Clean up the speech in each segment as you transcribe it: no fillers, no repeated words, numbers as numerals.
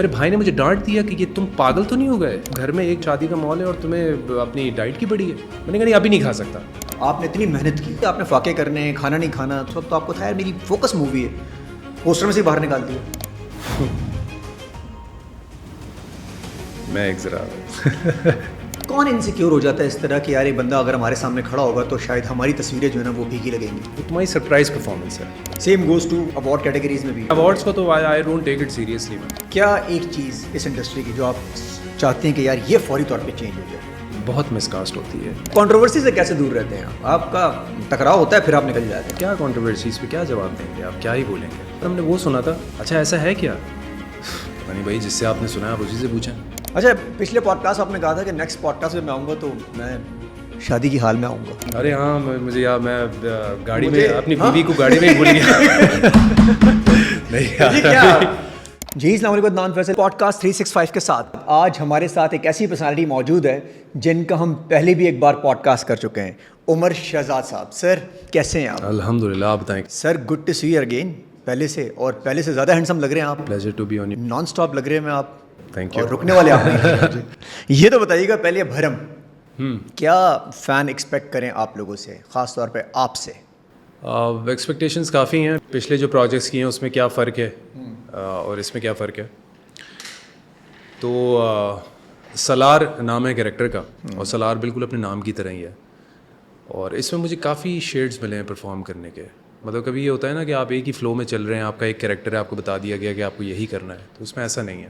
میرے بھائی نے مجھے ڈانٹ دیا کہ یہ تم پاگل تو نہیں ہو گئے, گھر میں ایک شادی کا ماحول ہے اور تمہیں اپنی ڈائٹ کی پڑی ہے. میں نے کہا نہیں ابھی نہیں کھا سکتا. آپ نے اتنی محنت کی, آپ نے فاقے کرنے, کھانا نہیں کھانا, تو آپ کو تھا یار میری فوکس مووی ہے, پوسٹر میں سے باہر نکال دیا. میں ایک ذرا کون انسیکیور ہو جاتا ہے اس طرح کہ یار یہ بندہ اگر ہمارے سامنے کھڑا ہوگا تو شاید ہماری تصویریں جو ہے نا وہ بھیگی لگیں گی. وہ تمہاری سرپرائز پرفارمنس ہے. Same goes to award categories میں بھی. ایوارڈس کو تو I don't take it seriously. کیا ایک چیز اس انڈسٹری کی جو آپ چاہتے ہیں کہ یار یہ فوری طور پہ چینج ہو جائے؟ بہت مس کاسٹ ہوتی ہے. کنٹروورسی سے کیسے دور رہتے ہیں آپ کا ٹکراؤ ہوتا ہے پھر آپ نکل جاتے ہیں. کیا کنٹروورسیز پہ کیا جواب دیں گے, آپ کیا ہی بولیں گے. ہم نے وہ سنا تھا, اچھا ایسا ہے کیا, پتہ نہیں بھائی, جس سے آپ نے سنا آپ اسی سے پوچھیں. اچھا پچھلے پوڈ کاسٹ آپ نے کہا تھا کہ نیکسٹ پوڈ کاسٹ میں آؤں گا تو میں شادی کی حال میں آؤں گا. ارے ہاں مجھے یاد, میں گاڑی میں اپنی بیوی کو گاڑی میں ہی بھول گیا. جی السلام علیکم, عدنان فیصل پوڈ کاسٹ 365 کے ساتھ آج ہمارے ساتھ ایک ایسی پرسنالٹی موجود ہے جن کا ہم پہلے بھی ایک بار پوڈ کاسٹ کر چکے ہیں. عمر شہزاد صاحب. سر کیسے ہیں آپ؟ الحمد للہ, آپ بتائیں. Sir good to see you again. پہلے سے اور پہلے سے زیادہ ہینڈسم لگ رہے ہیں آپ. Pleasure to be on you. Non stop لگ رہے ہیں آپ. Thank you. اور رکنے والے آپ نہیں. یہ تو بتائیے گا پہلے بھرم, کیا فین ایکسپیکٹ کریں آپ لوگوں سے, خاص طور پہ آپ سے؟ ایکسپیکٹیشنز کافی ہیں. پچھلے جو پروجیکٹس کیے ہیں اس میں کیا فرق ہے اور اس میں کیا فرق ہے. تو سالار نام ہے کریکٹر کا, اور سالار بالکل اپنے نام کی طرح ہی ہے. اور اس میں مجھے کافی شیڈز ملے ہیں پرفارم کرنے کے. مطلب کبھی یہ ہوتا ہے نا کہ آپ ایک ہی فلو میں چل رہے ہیں, آپ کا ایک کریکٹر ہے, آپ کو بتا دیا گیا کہ آپ کو یہی کرنا ہے, تو اس میں ایسا نہیں ہے.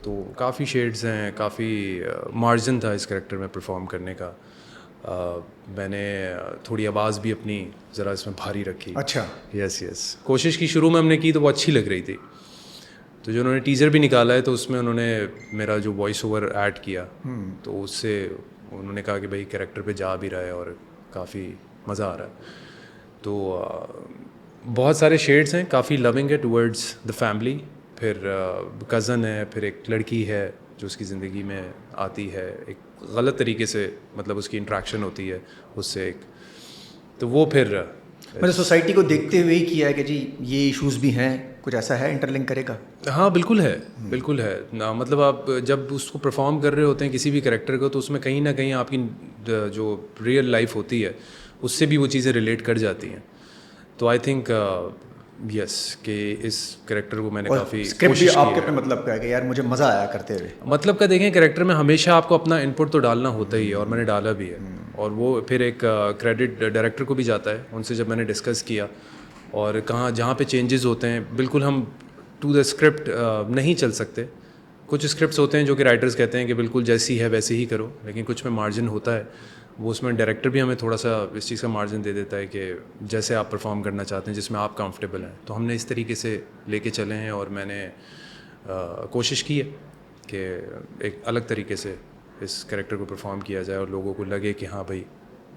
تو کافی شیڈز ہیں, کافی مارجن تھا اس کریکٹر میں پرفارم کرنے کا. میں نے تھوڑی آواز بھی اپنی ذرا اس میں بھاری رکھی. اچھا. یس کوشش کی شروع میں ہم نے کی تو وہ اچھی لگ رہی تھی. تو جو انہوں نے ٹیزر بھی نکالا ہے تو اس میں انہوں نے میرا جو وائس اوور ایڈ کیا, تو اس سے انہوں نے کہا کہ بھائی کریکٹر پہ جا بھی رہا ہے اور کافی مزہ آ رہا ہے. تو بہت سارے شیڈز ہیں, کافی لونگ ہے ٹورڈز دا فیملی. پھر کزن ہے, پھر ایک لڑکی ہے جو اس کی زندگی میں آتی ہے ایک غلط طریقے سے, مطلب اس کی انٹریکشن ہوتی ہے اس سے ایک, تو وہ پھر میں نے سوسائٹی کو دیکھتے ہوئے ہی کیا ہے کہ جی یہ ایشوز بھی ہیں, کچھ ایسا ہے انٹر لنک کرے گا. ہاں بالکل ہے, بالکل ہے. مطلب آپ جب اس کو پرفارم کر رہے ہوتے ہیں کسی بھی کریکٹر کو, تو اس میں کہیں نہ کہیں آپ کی جو ریئل لائف ہوتی ہے اس سے بھی وہ چیزیں ریلیٹ کر جاتی ہیں. تو آئی تھنک یس کہ اس کریکٹر کو میں نے کافی اسکرپٹ بھی آپ کے اپنے مطلب کا ہے کہ یار مجھے مزہ آیا کرتے ہوئے. مطلب کا دیکھیں, کریکٹر میں ہمیشہ آپ کو اپنا ان پٹ تو ڈالنا ہوتا ہی ہے, اور میں نے ڈالا بھی ہے. اور وہ پھر ایک کریڈٹ ڈائریکٹر کو بھی جاتا ہے. ان سے جب میں نے ڈسکس کیا اور کہاں جہاں پہ چینجز ہوتے ہیں, بالکل ہم ٹو دا اسکرپٹ نہیں چل سکتے. کچھ اسکرپٹس ہوتے ہیں جو کہ رائٹرز کہتے ہیں کہ بالکل جیسی ہے ویسے ہی کرو, لیکن کچھ میں مارجن ہوتا ہے. وہ اس میں ڈائریکٹر بھی ہمیں تھوڑا سا اس چیز کا مارجن دے دیتا ہے کہ جیسے آپ پرفارم کرنا چاہتے ہیں, جس میں آپ کمفرٹیبل ہیں. تو ہم نے اس طریقے سے لے کے چلے ہیں, اور میں نے کوشش کی ہے کہ ایک الگ طریقے سے اس کریکٹر کو پرفارم کیا جائے اور لوگوں کو لگے کہ ہاں بھائی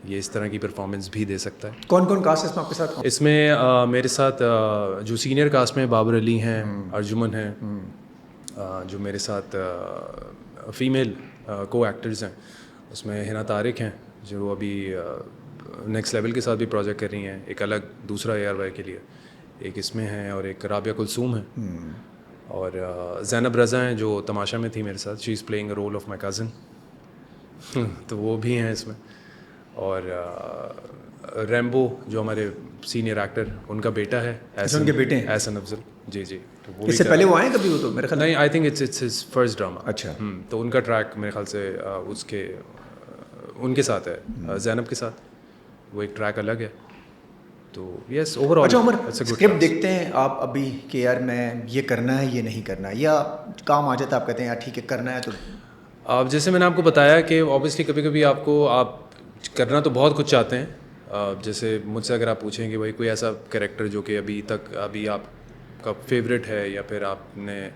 یہ اس طرح کی پرفارمنس بھی دے سکتا ہے. کون کون کاسٹ اس میں آپ کے ساتھ؟ اس میں میرے ساتھ جو سینئر کاسٹ میں بابر علی ہیں, ارجمن ہیں, جو میرے ساتھ فیمیل کو ایکٹرز ہیں اس میں ہنا طارق ہیں جو ابھی نیکسٹ لیول کے ساتھ بھی پروجیکٹ کر رہی ہیں, ایک الگ دوسرا ARY کے لیے, ایک اس میں ہیں, اور ایک رابعہ کلثوم ہیں, اور زینب رضا ہیں جو تماشا میں تھی میرے ساتھ. She is playing a role of my cousin, تو وہ بھی ہیں اس میں. اور ریمبو جو ہمارے سینئر ایکٹر, ان کا بیٹا ہے ان کے بیٹے ہیں احسن افضل. جی جی. تو اس سے پہلے وہ آئے کبھی؟ وہ تو میرے خیال نہیں, I think it's his first drama. اچھا. تو ان کا ٹریک میرے خیال سے اس کے ان کے ساتھ ہے, زینب کے ساتھ, وہ ایک ٹریک الگ ہے. تو یس اوور آل. اچھا عمر, اسکرپٹ دیکھتے ہیں آپ ابھی کہ یار میں یہ کرنا ہے یہ نہیں کرنا ہے, یا کام آ جاتا ہے آپ کہتے ہیں یار ٹھیک ہے کرنا ہے تو آپ جیسے میں نے آپ کو بتایا کہ اوبیسلی کبھی کبھی آپ کو آپ کرنا تو بہت کچھ چاہتے ہیں. جیسے مجھ سے اگر آپ پوچھیں کہ بھائی کوئی ایسا کریکٹر جو کہ ابھی آپ کا فیوریٹ ہے, یا پھر آپ نے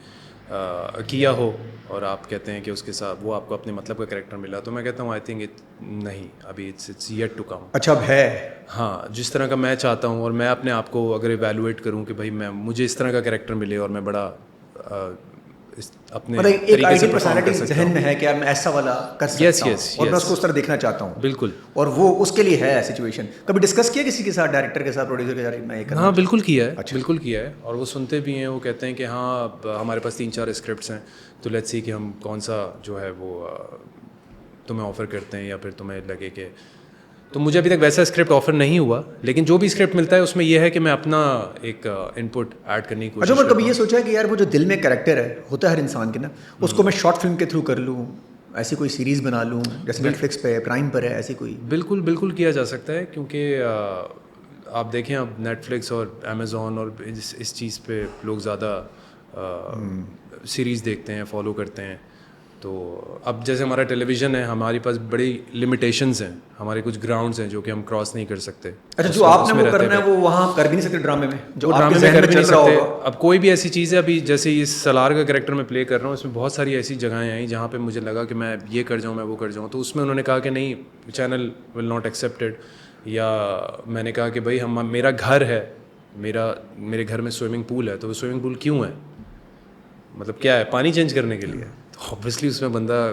کیا ہو اور آپ کہتے ہیں کہ اس کے ساتھ وہ آپ کو اپنے مطلب کا کریکٹر ملا, تو میں کہتا ہوں آئی تھنک نہیں, ابھی اٹس یٹ ٹو کم. اچھا اب ہے. ہاں, جس طرح کا میں چاہتا ہوں, اور میں اپنے آپ کو اگر ایویلویٹ کروں کہ بھائی مجھے اس طرح کا کریکٹر ملے اور میں بڑا اپنے مطلب ایک آئیڈیل پرسنالٹی ذہن میں ہے کہ یار میں ایسا والا کر سکتا ہوں اور میں اس کو اس طرح دیکھنا چاہتا ہوں. بالکل. اور وہ اس کے لیے ہے سچویشن. کبھی ڈسکس کیا کسی کے ساتھ, ڈائریکٹر کے ساتھ, پروڈیوسر کے ساتھ, میں یہ کرنا؟ ہاں بالکل کیا ہے, بالکل کیا ہے. اور وہ سنتے بھی ہیں, وہ کہتے ہیں کہ ہاں ہمارے پاس 3-4 اسکرپٹس ہیں, تو لیٹس سی کہ ہم کون سا جو ہے وہ تمہیں آفر کرتے ہیں یا پھر تمہیں لگے کہ. تو مجھے ابھی تک ویسا اسکرپٹ آفر نہیں ہوا, لیکن جو بھی اسکرپٹ ملتا ہے اس میں یہ ہے کہ میں اپنا ایک ان پٹ ایڈ کرنے کی کوشش. اچھا, میں کبھی یہ سوچا ہے کہ یار وہ جو دل میں کریکٹر ہے ہوتا ہے ہر انسان کے نا, اس کو میں شارٹ فلم کے تھرو کر لوں, ایسی کوئی سیریز بنا لوں جیسے نیٹ فلکس پہ, پرائم پر ہے, ایسی کوئی؟ بالکل بالکل کیا جا سکتا ہے, کیونکہ آپ دیکھیں اب نیٹ فلکس اور امیزون اور اس چیز پہ لوگ زیادہ سیریز دیکھتے ہیں, فالو کرتے ہیں. تو اب جیسے ہمارا ٹیلی ویژن ہے, ہمارے پاس بڑی لمیٹیشنز ہیں, ہمارے کچھ گراؤنڈز ہیں جو کہ ہم کراس نہیں کر سکتے. اچھا, جو آپ نے وہ کرنا ہے وہ وہاں کر بھی نہیں سکتے ڈرامے میں, جو ڈرامے میں کر بھی نہیں سکتے. اب کوئی بھی ایسی چیز ہے, ابھی جیسے اس سالار کا کریکٹر میں پلے کر رہا ہوں, اس میں بہت ساری ایسی جگہیں آئیں جہاں پہ مجھے لگا کہ میں یہ کر جاؤں, میں وہ کر جاؤں, تو اس میں انہوں نے کہا کہ نہیں, چینل ول ناٹ ایکسیپٹیڈ. یا میں نے کہا کہ بھائی میرا گھر ہے, میرے گھر میں سوئمنگ پول ہے, تو وہ سوئمنگ پول کیوں ہے, مطلب کیا ہے, پانی چینج کرنے کے لیے. تو اوبویسلی اس میں بندہ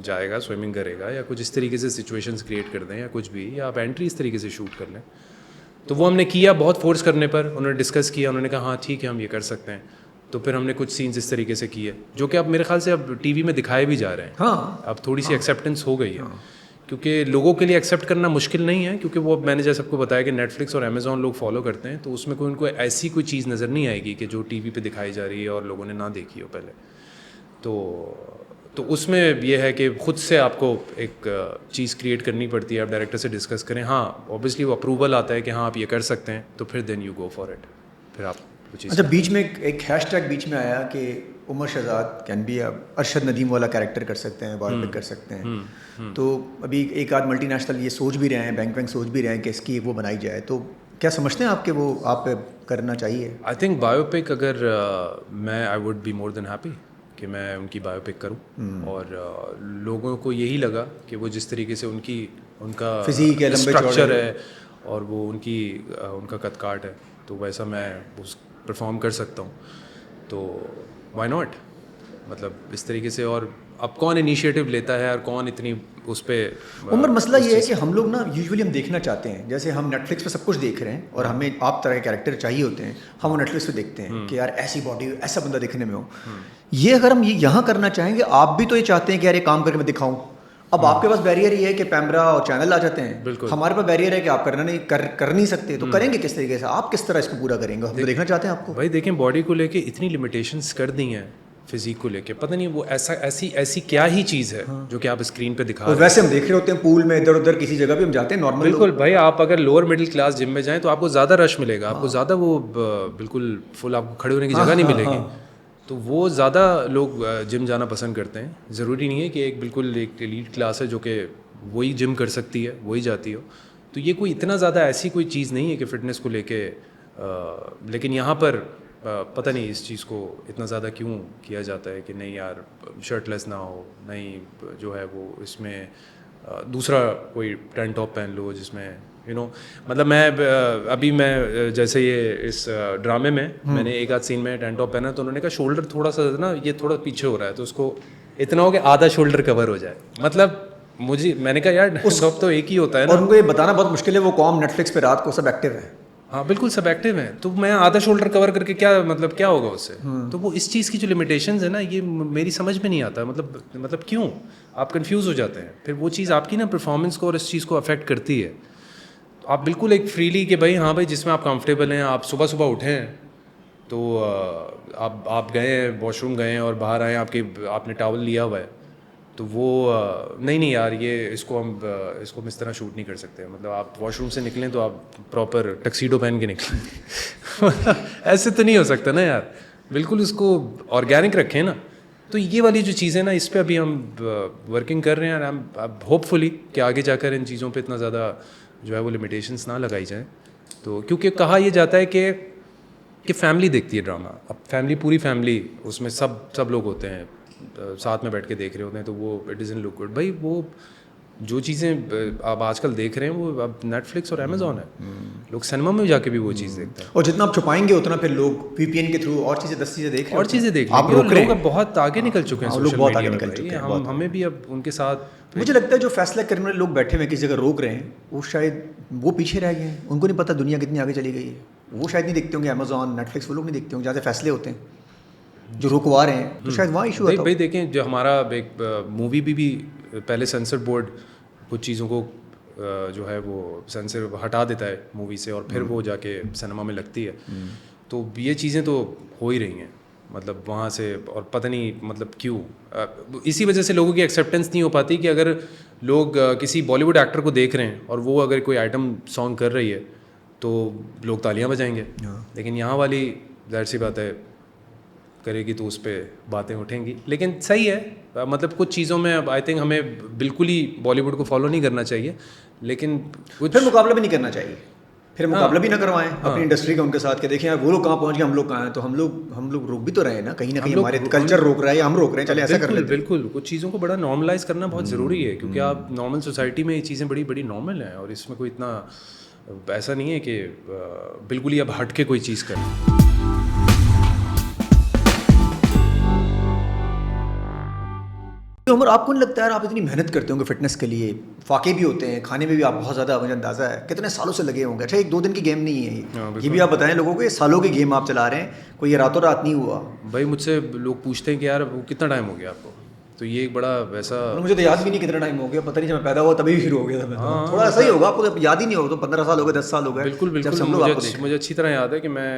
جائے گا, سوئمنگ کرے گا, یا کچھ اس طریقے سے سچویشنز کریٹ کر دیں یا کچھ بھی, یا آپ اینٹری اس طریقے سے شوٹ کر لیں. تو وہ ہم نے کیا بہت فورس کرنے پر. انہوں نے ڈسکس کیا, انہوں نے کہا ہاں ٹھیک ہے ہم یہ کر سکتے ہیں. تو پھر ہم نے کچھ سینس اس طریقے سے کیے جو کہ اب میرے خیال سے اب ٹی وی میں دکھائے بھی جا رہے ہیں. ہاں, اب تھوڑی سی ایکسیپٹنس ہو گئی ہے, کیونکہ لوگوں کے لیے ایکسیپٹ کرنا مشکل نہیں ہے, کیونکہ وہ میں نے جیسے سب کو بتایا کہ نیٹ فلکس اور امیزون لوگ فالو کرتے ہیں, تو اس میں ان کو ایسی کوئی چیز نظر نہیں آئے گی کہ جو ٹی وی پہ دکھائی جا رہی ہے اور لوگوں نے نہ دیکھی ہو پہلے. تو اس میں یہ ہے کہ خود سے آپ کو ایک چیز کریٹ کرنی پڑتی ہے, آپ ڈائریکٹر سے ڈسکس کریں. ہاں اوبیسلی وہ اپروول آتا ہے کہ ہاں آپ یہ کر سکتے ہیں, تو پھر then you go for it, پھر آپ وہ چیز. اچھا, بیچ میں ایک ہیش ٹیگ بیچ میں آیا کہ عمر شہزاد کین بی ارشد ندیم والا کیریکٹر کر سکتے ہیں, بایو پک کر سکتے ہیں. تو ابھی ایک آدھ ملٹی نیشنل یہ سوچ بھی رہے ہیں, بینک سوچ بھی رہے ہیں کہ اس کی وہ بنائی جائے. تو کیا سمجھتے ہیں آپ کہ وہ آپ کرنا چاہیے؟ آئی تھنک بایو پک اگر میں I would be more than happy کہ میں ان کی بایو پک کروں. اور لوگوں کو یہی لگا کہ وہ جس طریقے سے ان کا فزیک ہے, اسٹرکچر ہے, اور وہ ان کا قد کاٹ ہے, تو ویسا میں پرفارم کر سکتا ہوں, تو وائی ناٹ, مطلب اس طریقے سے. اور اب کون انیشیٹو لیتا ہے اور کون اتنی اس پہ. عمر مسئلہ یہ ہے کہ ہم لوگ نا یوزولی ہم دیکھنا چاہتے ہیں, جیسے ہم نیٹ فلکس پہ سب کچھ دیکھ رہے ہیں اور ہمیں آپ طرح کے کیریکٹر چاہیے ہوتے ہیں, ہم وہ نیٹ فلکس پہ دیکھتے ہیں کہ یار ایسی باڈی, ایسا بندہ دیکھنے میں ہو. یہ اگر ہم یہاں کرنا چاہیں گے, آپ بھی تو یہ چاہتے ہیں کہ یار یہ کام کر کے میں دکھاؤں. اب آپ کے پاس بیریئر یہ ہے کہ کیمرہ اور چینل آ جاتے ہیں, ہمارے پاس بیریئر ہے کہ آپ کر نہیں سکتے. تو کریں گے کس طریقے سے, آپ کس طرح اس کو پورا کریں گے؟ ہم تو دیکھنا چاہتے ہیں آپ کو. بھائی دیکھیں, باڈی کو لے کے اتنی لمیٹیشنس کر دی ہیں, فزیک کو لے کے, پتہ نہیں وہ ایسی کیا ہی چیز ہے جو کہ آپ اسکرین پہ دکھا رہے ہیں. ویسے ہم دیکھ رہے ہوتے ہیں پول میں ادھر ادھر کسی جگہ بھی ہم جاتے ہیں نارمل. بالکل بھائی, آپ اگر لوور مڈل کلاس جم میں جائیں تو آپ کو زیادہ رش ملے گا, آپ کو زیادہ وہ بالکل فل آپ کو کھڑے ہونے کی جگہ نہیں ملے گی. تو وہ زیادہ لوگ جم جانا پسند کرتے ہیں. ضروری نہیں ہے کہ ایک بالکل ایک ایلیٹ کلاس ہے جو کہ وہی جم کر سکتی ہے, وہی جاتی ہو. تو یہ کوئی اتنا زیادہ ایسی کوئی چیز نہیں ہے کہ فٹنس کو لے کے. لیکن یہاں پر پتہ نہیں اس چیز کو اتنا زیادہ کیوں کیا جاتا ہے کہ نہیں یار شرٹ لیس نہ ہو, نہیں جو ہے وہ اس میں دوسرا کوئی ٹینک ٹاپ پہن لو جس میں مطلب میں جیسے یہ اس ڈرامے میں نے ایک آدھ سین میں ٹینک ٹاپ پہنا, تو انہوں نے کہا شولڈر تھوڑا سا نا یہ تھوڑا پیچھے ہو رہا ہے, تو اس کو اتنا ہو کہ آدھا شولڈر کور ہو جائے. مطلب میں نے کہا یار اس وقت تو ایک ہی ہوتا ہے نا. اور ان کو یہ بتانا بہت مشکل ہے وہ قوم نیٹ فلکس پہ رات کو سب ایکٹیو ہے. ہاں بالکل سب ایکٹیو ہیں, تو میں آدھا شولڈر کور کر کے کیا ہوگا اس سے. تو وہ اس چیز کی جو لمیٹیشنز ہیں نا, یہ میری سمجھ میں نہیں آتا. مطلب کیوں آپ کنفیوز ہو جاتے ہیں, پھر وہ چیز آپ کی نا پرفارمنس کو اور اس چیز کو افیکٹ کرتی ہے. آپ بالکل ایک فریلی کہ بھائی ہاں بھائی جس میں آپ کمفرٹیبل ہیں, آپ صبح اٹھیں تو آپ گئے واش روم گئے اور باہر آئے, آپ نے ٹاول لیا ہوا ہے, تو وہ نہیں یار یہ اس کو ہم اس طرح شوٹ نہیں کر سکتے. مطلب آپ واش روم سے نکلیں تو آپ پراپر ٹکسیڈو پہن کے نکلیں. ایسے تو نہیں ہو سکتا نا یار, بالکل اس کو آرگینک رکھیں نا. تو یہ والی جو چیزیں نا, اس پہ ابھی ہم ورکنگ کر رہے ہیں, اب ہوپ فلی کہ آگے جا کر ان چیزوں پہ اتنا زیادہ جو ہے وہ لمیٹیشنس نہ لگائی جائیں. تو کیونکہ کہا یہ جاتا ہے کہ فیملی دیکھتی ہے ڈرامہ, اب پوری فیملی اس میں سب لوگ ہوتے ہیں, ساتھ میں بیٹھ کے دیکھ رہے ہوتے ہیں, تو وہ اٹ ڈزنٹ لک گڈ. بھائی وہ جو چیزیں آپ آج کل دیکھ رہے ہیں وہ اب نیٹ فلکس اور امیزون ہے. لوگ سنیما میں جا کے بھی وہ چیز دیکھتے ہیں, اور جتنا آپ چھپائیں گے اتنا پھر لوگ وی پی این کے تھرو اور چیزیں 10 چیزیں دیکھ رہے ہیں, اور چیزیں دیکھ آپ لیں گے. روک رہے لوگ ہیں. اب بہت آگے نکل چکے ہیں لوگ سوشل بہت میڈیا آگے میں نکل چکے ہیں. ہمیں بھی اب ان کے ساتھ. مجھے لگتا ہے جو فیصلہ کرنے والے لوگ بیٹھے ہوئے کسی جگہ روک رہے ہیں وہ شاید وہ پیچھے رہ گئے ہیں, ان کو نہیں پتہ دنیا کتنی آگے چلی گئی ہے. وہ شاید نہیں دیکھتے ہوں گے امیزون نیٹ فلکس, وہ لوگ نہیں دیکھتے ہوں گے, جہاں سے فیصلے ہوتے ہیں جو رکوا رہے ہیں, تو شاید وہاں ایشو ہوتا ہے. بھائی دیکھیں, جو ہمارا ایک مووی بھی پہلے سینسر بورڈ کچھ چیزوں کو جو ہے وہ سینسر ہٹا دیتا ہے مووی سے, اور پھر وہ جا کے سنیما میں لگتی ہے. تو یہ چیزیں تو ہو ہی رہی ہیں مطلب وہاں سے, اور پتہ نہیں مطلب کیوں. اسی وجہ سے لوگوں کی ایکسیپٹنس نہیں ہو پاتی کہ اگر لوگ کسی بالی ووڈ ایکٹر کو دیکھ رہے ہیں اور وہ اگر کوئی آئٹم سانگ کر رہی ہے تو لوگ تالیاں بجائیں گے, لیکن یہاں والی ظاہر سی بات ہے کرے گی تو اس پہ باتیں اٹھیں گی. لیکن صحیح ہے, مطلب کچھ چیزوں میں اب آئی تھنک ہمیں بالکل ہی بالی ووڈ کو فالو نہیں کرنا چاہیے, لیکن پھر مقابلہ بھی نہیں کرنا چاہیے, پھر مقابلہ بھی نہ کروائیں اپنی انڈسٹری کا ان کے ساتھ, کہ دیکھیں یار وہ لوگ کہاں پہنچ گئے, ہم لوگ کہاں ہیں. تو ہم لوگ روک بھی تو رہے ہیں نا کہیں ہمارے کلچر روک رہا ہے یا ہم روک رہے ہیں, چلے ایسا کر لیتے ہیں. بالکل کچھ چیزوں کو بڑا نارملائز کرنا بہت ضروری ہے, کیونکہ آپ نارمل سوسائٹی میں یہ چیزیں بڑی نارمل ہیں, اور اس میں کوئی اتنا ایسا نہیں ہے کہ بالکل ہی اب ہٹ کے کوئی چیز کریں. عمر, آپ کو نہیں لگتا ہے آپ اتنی محنت کرتے ہوں گے فٹنس کے لیے, فاقے بھی ہوتے ہیں, کھانے میں بھی آپ بہت زیادہ, مجھے اندازہ ہے کتنے سالوں سے لگے ہوں گے. اچھا, ایک دو دن کی گیم نہیں ہے یہ بھی آپ بتائیں لوگوں کو, یہ سالوں کی گیم آپ چلا رہے ہیں, کوئی یہ راتوں رات نہیں ہوا. بھائی مجھ سے لوگ پوچھتے ہیں کہ یار وہ کتنا ٹائم ہو گیا آپ کو, تو یہ ایک بڑا ویسا, مجھے تو یاد بھی نہیں کتنا ٹائم ہو گیا, پتہ نہیں جب میں پیدا ہوا تبھی شروع ہو گیا تھا. تھوڑا ایسا ہی ہوگا, آپ کو یاد ہی نہیں ہوگا, تو 15 سال ہو گئے, 10 سال ہو گئے. بالکل مجھے اچھی طرح یاد ہے کہ میں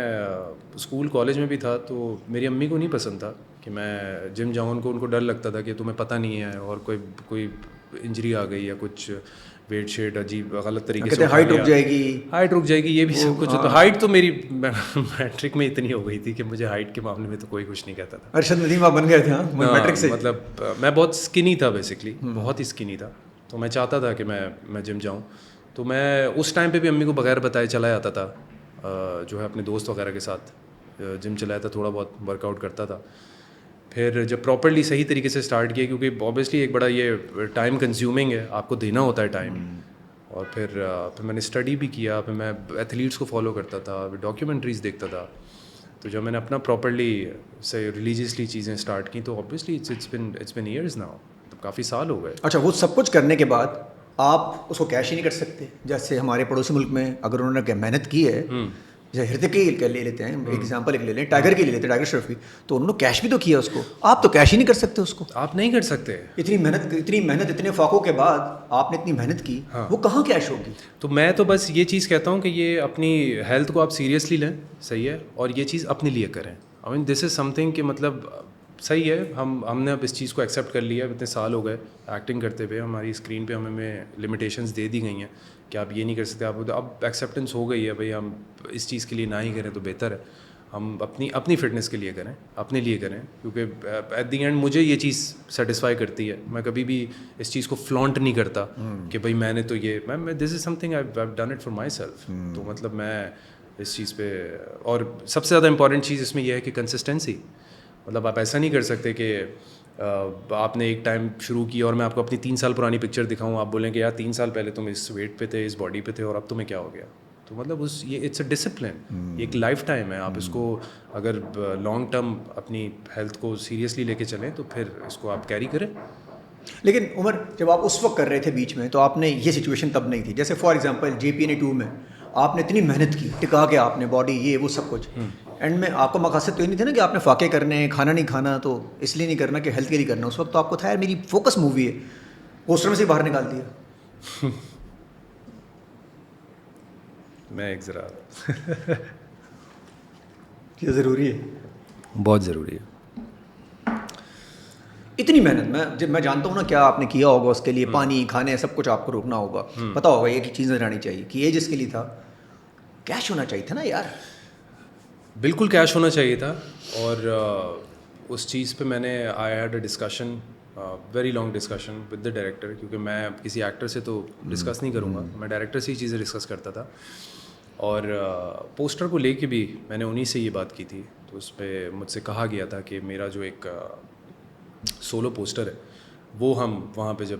اسکول کالج میں بھی تھا تو میری امی کو نہیں پسند تھا کہ میں جم جاؤں. ان کو ڈر لگتا تھا کہ تمہیں پتہ نہیں ہے اور کوئی انجری آ گئی یا کچھ ویٹ شیٹ عجیب غلط طریقے سے ہائٹ رک جائے گی, یہ بھی سب کچھ ہوتا. ہائٹ تو میری میٹرک میں اتنی ہو گئی تھی کہ مجھے ہائٹ کے معاملے میں تو کوئی کچھ نہیں کہتا تھا. ارشد ندیم آپ بن گئے تھے میٹرک سے. مطلب میں بہت اسکنی تھا, بیسکلی بہت ہی اسکنی تھا, تو میں چاہتا تھا کہ میں جم جاؤں. تو میں اس ٹائم پہ بھی امی کو بغیر بتائے چلا جاتا تھا, جو ہے اپنے دوست وغیرہ کے ساتھ جم چلایا تھا, تھوڑا بہت ورک آؤٹ کرتا تھا. پھر جب پراپرلی صحیح طریقے سے اسٹارٹ کیا, کیونکہ اوبیسلی ایک بڑا یہ ٹائم کنزیومنگ ہے, آپ کو دینا ہوتا ہے ٹائم. اور پھر میں نے اسٹڈی بھی کیا, پھر میں ایتھلیٹس کو فالو کرتا تھا, ڈاکیومنٹریز دیکھتا تھا. تو جب میں نے اپنا پراپرلی سے ریلیجیسلی چیزیں اسٹارٹ کی تو obviously it's been years now, کافی سال ہو گئے. اچھا, وہ سب کچھ کرنے کے بعد آپ اس کو کیش ہی نہیں کر سکتے؟ جیسے ہمارے پڑوسی ملک میں اگر انہوں نے محنت کی ہے, جیسے ہردک کی لے لیتے ہیں ایگزامپل, ایک لے لیں ٹائیگر کی لے لیتے ہیں, ٹائیگر شرف کی, تو انہوں نے کیش بھی تو کیا اس کو. آپ تو کیش ہی نہیں کر سکتے اس کو, آپ نہیں کر سکتے. اتنی محنت اتنے فاقوں کے بعد آپ نے اتنی محنت کی, وہ کہاں کیش ہوگی؟ تو میں تو بس یہ چیز کہتا ہوں کہ یہ اپنی ہیلتھ کو آپ سیریسلی لیں, صحیح ہے, اور یہ چیز اپنے لیے کریں. آئی مین دس از سم تھنگ کہ مطلب صحیح ہے, ہم نے اب اس چیز کو ایکسیپٹ کر لیا. اتنے سال ہو گئے ایکٹنگ کرتے ہوئے, ہماری اسکرین پہ ہمیں لمیٹیشنز دے دی گئی ہیں کہ آپ یہ نہیں کر سکتے. اب ایکسیپٹنس ہو گئی ہے بھائی, ہم اس چیز کے لیے نہ ہی کریں تو بہتر ہے. ہم اپنی فٹنس کے لیے کریں, اپنے لیے کریں, کیونکہ ایٹ دی اینڈ مجھے یہ چیز سیٹسفائی کرتی ہے. میں کبھی بھی اس چیز کو فلانٹ نہیں کرتا کہ بھائی میں نے تو یہ, میں this is something I done it for myself. تو مطلب میں اس چیز پہ, اور سب سے زیادہ امپورٹنٹ چیز اس میں یہ ہے کہ کنسسٹنسی. مطلب آپ ایسا نہیں کر سکتے کہ آپ نے ایک ٹائم شروع کی اور میں آپ کو اپنی 3 سال پرانی پکچر دکھاؤں, آپ بولیں کہ یار 3 سال پہلے تم اس ویٹ پہ تھے, اس باڈی پہ تھے, اور اب تمہیں کیا ہو گیا. تو مطلب یہ اٹس اے ڈسپلن, ایک لائف ٹائم ہے. آپ اس کو اگر لانگ ٹرم اپنی ہیلتھ کو سیریسلی لے کے چلیں تو پھر اس کو آپ کیری کریں. لیکن عمر, جب آپ اس وقت کر رہے تھے بیچ میں, تو آپ نے یہ سچویشن تب نہیں تھی. جیسے فار ایگزامپل JPNA 2 میں آپ نے اتنی محنت کی, ٹکا کے آپ نے باڈی یہ وہ سب کچھ, اینڈ میں آپ کا مقاصد تو یہ نہیں تھا نا کہ آپ نے فاقے کرنے ہیں, کھانا نہیں کھانا, تو اس لیے نہیں کرنا کہ ہیلتھ کے لیے کرنا. اس وقت تو آپ کو تھا یار میری فوکس مووی ہے, پوسٹر میں سے باہر نکال دیا. میں ایک ذرا یہ ضروری ہے, بہت ضروری ہے. اتنی محنت میں جانتا ہوں نا کیا آپ نے کیا ہوگا اس کے لیے, پانی کھانے سب کچھ آپ کو روکنا ہوگا, پتا ہوگا یہ کہ چیز نظر آنی چاہیے کہ یہ جس کے لیے تھا کیش ہونا چاہیے تھا نا یار. بالکل کیش ہونا چاہیے تھا. اور اس چیز پہ میں نے I had a discussion, very long discussion with the director, کیونکہ میں کسی ایکٹر سے تو ڈسکس نہیں کروں گا, میں ڈائریکٹر سے ہی چیزیں ڈسکس کرتا تھا. اور پوسٹر کو لے کے بھی میں نے انہیں سے یہ بات کی تھی. تو اس پہ مجھ سے کہا گیا تھا کہ میرا جو ایک سولو پوسٹر ہے وہ ہم وہاں پہ جب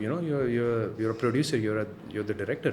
you're a producer, you're the director।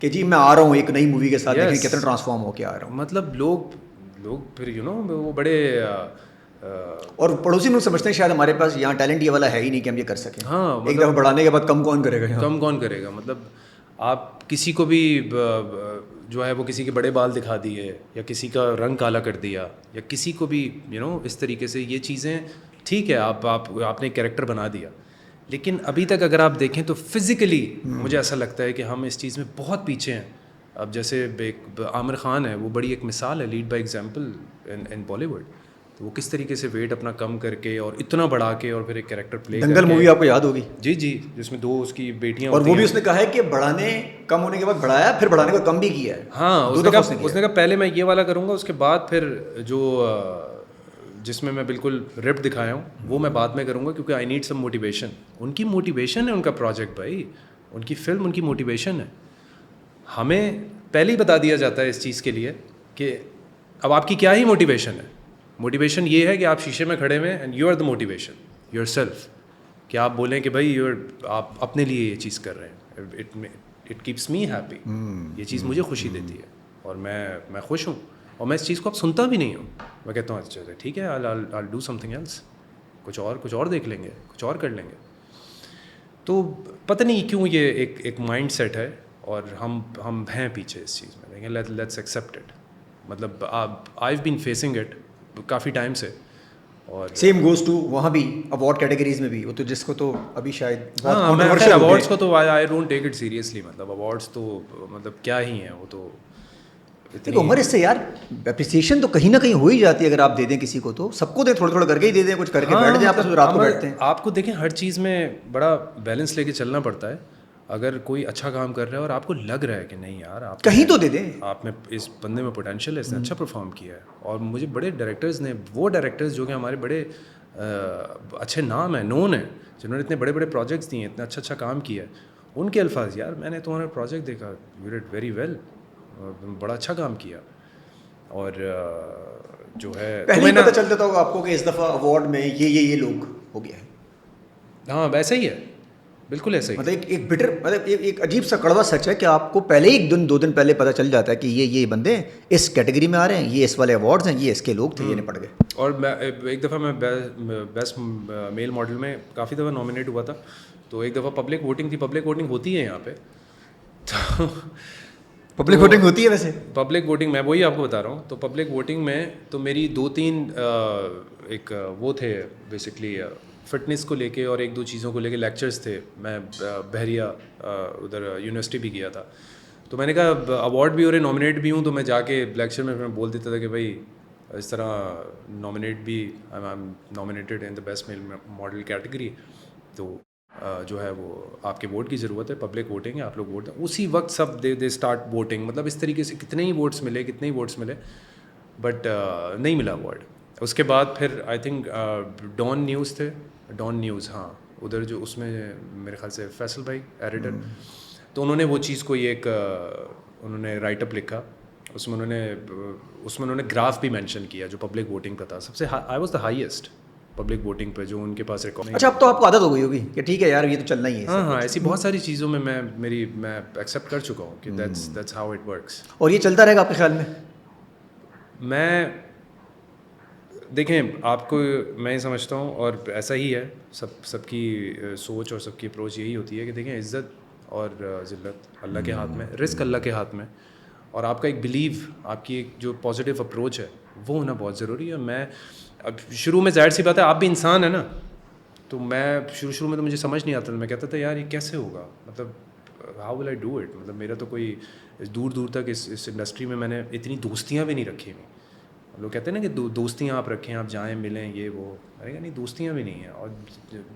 کہ جی میں آ رہا ہوں ایک نئی مووی کے ساتھ, لیکن کتنا ٹرانسفارم ہو کے آ رہا ہوں. مطلب لوگ پھر وہ بڑے اور پڑوسی لوگ سمجھتے ہیں شاید ہمارے پاس یہاں ٹیلنٹ یہ والا ہے ہی نہیں کہ ہم یہ کر سکیں. ہاں ایک دفعہ بڑھانے کے بعد کم کون کرے گا, کم کون کرے گا. مطلب آپ کسی کو بھی جو ہے وہ کسی کے بڑے بال دکھا دیے یا کسی کا رنگ کالا کر دیا یا کسی کو بھی اس طریقے سے, یہ چیزیں ٹھیک ہے آپ نے کیریکٹر بنا دیا, لیکن ابھی تک اگر آپ دیکھیں تو فزیکلی مجھے ایسا لگتا ہے کہ ہم اس چیز میں بہت پیچھے ہیں. اب جیسے عامر خان ہے, وہ بڑی ایک مثال ہے, lead by example in Bollywood. تو وہ کس طریقے سے ویٹ اپنا کم کر کے اور اتنا بڑھا کے اور پھر ایک کیریکٹر پلے. دنگل مووی آپ کو یاد ہوگی, جی, جس میں 2 اس کی بیٹیاں اور وہ بھی اس نے کہا ہے کہ بڑھانے کم ہونے کے بعد بڑھایا, پھر بڑھانے کو کم بھی کیا ہے. ہاں, اس نے کہا پہلے میں یہ والا کروں گا, اس کے بعد پھر جو جس میں بالکل رپ دکھایا ہوں وہ میں بعد میں کروں گا, کیونکہ آئی نیڈ سم موٹیویشن. ان کی موٹیویشن ہے ان کا پروجیکٹ بھائی, ان کی فلم ان کی موٹیویشن ہے. ہمیں پہلے ہی بتا دیا جاتا ہے اس چیز کے لیے کہ اب آپ کی کیا ہی موٹیویشن ہے. موٹیویشن یہ ہے کہ آپ شیشے میں کھڑے ہوئے and you are the motivation yourself, کہ آپ بولیں کہ بھائی آپ اپنے لیے یہ چیز کر رہے ہیں. اٹ کیپس می ہیپی, یہ چیز مجھے خوشی دیتی ہے اور میں خوش ہوں, اور میں اس چیز کو اب سنتا بھی نہیں ہوں. میں کہتا ہوں اچھا ٹھیک ہے, I'll do something else, کچھ اور دیکھ لیں گے, کچھ اور کر لیں گے. تو پتہ نہیں کیوں یہ ایک مائنڈ سیٹ ہے, اور ہم ہیں پیچھے اس چیز میں. دیکھیں, لیٹس ایکسیپٹ اٹ. مطلب I've been facing it coffee time سے. اور سیم گوز ٹو وہاں بھی ایوارڈ کیٹیگریز میں بھی, وہ تو جس کو تو ابھی شاید ایوارڈس کو تو I don't take it seriously. مطلب ایوارڈس تو مطلب کیا ہی ہیں, وہ تو عمر اس سے یار اپریسیشن تو کہیں نہ کہیں ہو ہی جاتی ہے. اگر آپ دے دیں کسی کو تو سب کو دیں, تھوڑا کر کے ہی دے دیں, کچھ کر کے بیٹھ جائیں, آپ رات کو بیٹھتے ہیں. آپ کو دیکھیں ہر چیز میں بڑا بیلنس لے کے چلنا پڑتا ہے. اگر کوئی اچھا کام کر رہا ہے اور آپ کو لگ رہا ہے کہ نہیں یار آپ کہیں تو دے دیں, آپ میں اس بندے میں پوٹینشیل ہے, اس نے اچھا پرفارم کیا ہے. اور مجھے بڑے ڈائریکٹرز نے, وہ ڈائریکٹرز جو کہ ہمارے بڑے اچھے نام ہیں, نون ہیں, جنہوں نے اتنے بڑے بڑے پروجیکٹس دیے ہیں, اتنا اچھا کام کیا ہے, ان کے الفاظ, یار میں نے تمہارا پروجیکٹ دیکھا, یو ڈیڈ ویری ویل, بڑا اچھا کام کیا. اور جو ہے پہلے پتہ چل جاتا ہوگا آپ کو کہ اس دفعہ ایوارڈ میں یہ لوگ ہو گیا ہے. ہاں ویسا ہی ہے, بالکل ایسا ہی. مطلب ایک بٹر, مطلب ایک عجیب سا کڑوا سچ ہے کہ آپ کو پہلے ہی 2 دن پہلے پتہ چل جاتا ہے کہ یہ بندے اس کیٹیگری میں آ رہے ہیں, یہ اس والے ایوارڈز ہیں, یہ اس کے لوگ تھے, یہ نپٹ گئے. اور میں ایک دفعہ میں بیسٹ میل ماڈل میں کافی دفعہ نامنیٹ ہوا تھا. تو ایک دفعہ پبلک ووٹنگ تھی. پبلک ووٹنگ ہوتی ہے یہاں پہ, تو پبلک ووٹنگ ہوتی ہے ویسے. پبلک ووٹنگ میں وہی آپ کو بتا رہا ہوں. تو پبلک ووٹنگ میں تو میری 2-3 ایک وہ تھے بیسکلی فٹنس کو لے کے اور 1-2 چیزوں کو لے کے لیکچرز تھے. میں بحریہ ادھر یونیورسٹی بھی گیا تھا. تو میں نے کہا ایوارڈ بھی ہو رہے, نامنیٹ بھی ہوں, تو میں جا کے لیکچر میں بول دیتا تھا کہ بھائی اس طرح نامنیٹ بھی, I am nominated in the best male model category, تو جو ہے وہ آپ کے ووٹ کی ضرورت ہے, پبلک ووٹنگ ہے, آپ لوگ ووٹ دیں. اسی وقت سب دے اسٹارٹ ووٹنگ. مطلب اس طریقے سے کتنے ہی ووٹس ملے, بٹ نہیں ملا ایوارڈ. اس کے بعد پھر آئی تھنک ڈان نیوز تھے, ڈان نیوز, ہاں ادھر جو اس میں میرے خیال سے فیصل بھائی ایڈیٹر, تو انہوں نے وہ چیز کو ایک انہوں نے رائٹ اپ لکھا. اس میں انہوں نے گراف بھی مینشن کیا جو پبلک ووٹنگ کا تھا. سب سے I was the highest public voting پہ جو ان کے پاس ریکارڈ. اچھا اب تو آپ کو عادت ہو گئی ہوگی کہ ٹھیک ہے یار یہ تو چلنا ہی ہے. ہاں ایسی بہت ساری چیزوں میں میں ایکسیپٹ کر چکا ہوں کہ دیٹس ہاؤ اٹ ورکس. اور یہ چلتا رہے گا آپ کے خیال میں؟ میں دیکھیں آپ کو میں یہ سمجھتا ہوں, اور ایسا ہی ہے, سب کی سوچ اور سب کی اپروچ یہی ہوتی ہے کہ دیکھیں عزت اور ذلت اللہ کے ہاتھ میں, رزق اللہ کے ہاتھ میں, اور آپ کا ایک بلیو, آپ کی ایک جو پازیٹیو اپروچ ہے وہ ہونا بہت ضروری ہے. میں اب شروع میں ظاہر سی بات ہے آپ بھی انسان ہیں نا, تو میں شروع میں تو مجھے سمجھ نہیں آتا تھا. میں کہتا تھا یار یہ کیسے ہوگا, مطلب how will I do it. مطلب میرا تو کوئی دور تک اس انڈسٹری میں میں نے اتنی دوستیاں بھی نہیں رکھی ہوئی. لوگ کہتے ہیں نا کہ دوستیاں آپ رکھیں, آپ جائیں ملیں, یہ وہ, میں کہا نہیں دوستیاں بھی نہیں ہیں. اور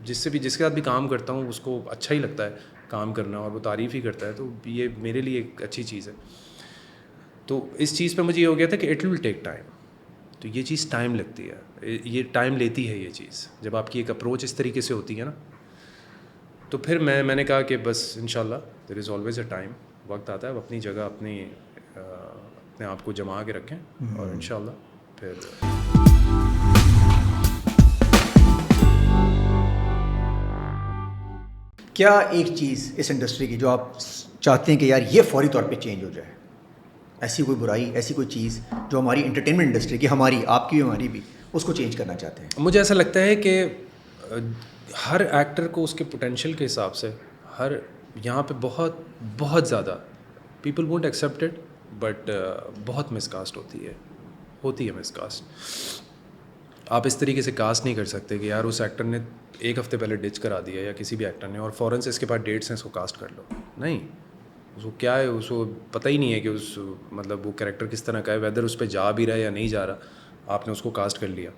جس کے ساتھ بھی کام کرتا ہوں اس کو اچھا ہی لگتا ہے کام کرنا, اور وہ تعریف ہی کرتا ہے, تو یہ میرے لیے ایک اچھی چیز ہے. تو اس چیز پہ مجھے یہ ہو گیا تھا کہ اٹ ول ٹیک ٹائم. تو یہ چیز ٹائم لگتی ہے, یہ ٹائم لیتی ہے یہ چیز. جب آپ کی ایک اپروچ اس طریقے سے ہوتی ہے نا, تو پھر میں نے کہا کہ بس انشاءاللہ دیر از آلویز اے ٹائم, وقت آتا ہے, اپنی جگہ اپنے آپ کو جما کے رکھیں, اور انشاءاللہ پھر کیا ایک چیز اس انڈسٹری کی جو آپ چاہتے ہیں کہ یار یہ فوری طور پہ چینج ہو جائے؟ ایسی کوئی برائی, ایسی کوئی چیز جو ہماری انٹرٹینمنٹ انڈسٹری کی, ہماری, آپ کی بھی, ہماری بھی, اس کو چینج کرنا چاہتے ہیں؟ مجھے ایسا لگتا ہے کہ ہر ایکٹر کو اس کے پوٹینشیل کے حساب سے یہاں پہ بہت بہت زیادہ people won't accept it, but بہت مس کاسٹ ہوتی ہے مس کاسٹ. آپ اس طریقے سے کاسٹ نہیں کر سکتے کہ یار اس ایکٹر نے ایک ہفتے پہلے ڈچ کرا دیا یا کسی بھی ایکٹر نے, اور فوراً سے اس کے پاس ڈیٹس ہیں, اس کو کاسٹ کر لو. نہیں, اس کو کیا ہے, اس کو پتہ ہی نہیں ہے کہ اس مطلب وہ کریکٹر کس طرح کا ہے, ویدر اس پہ جا بھی رہا ہے یا نہیں جا رہا, آپ نے اس کو کاسٹ کر لیا.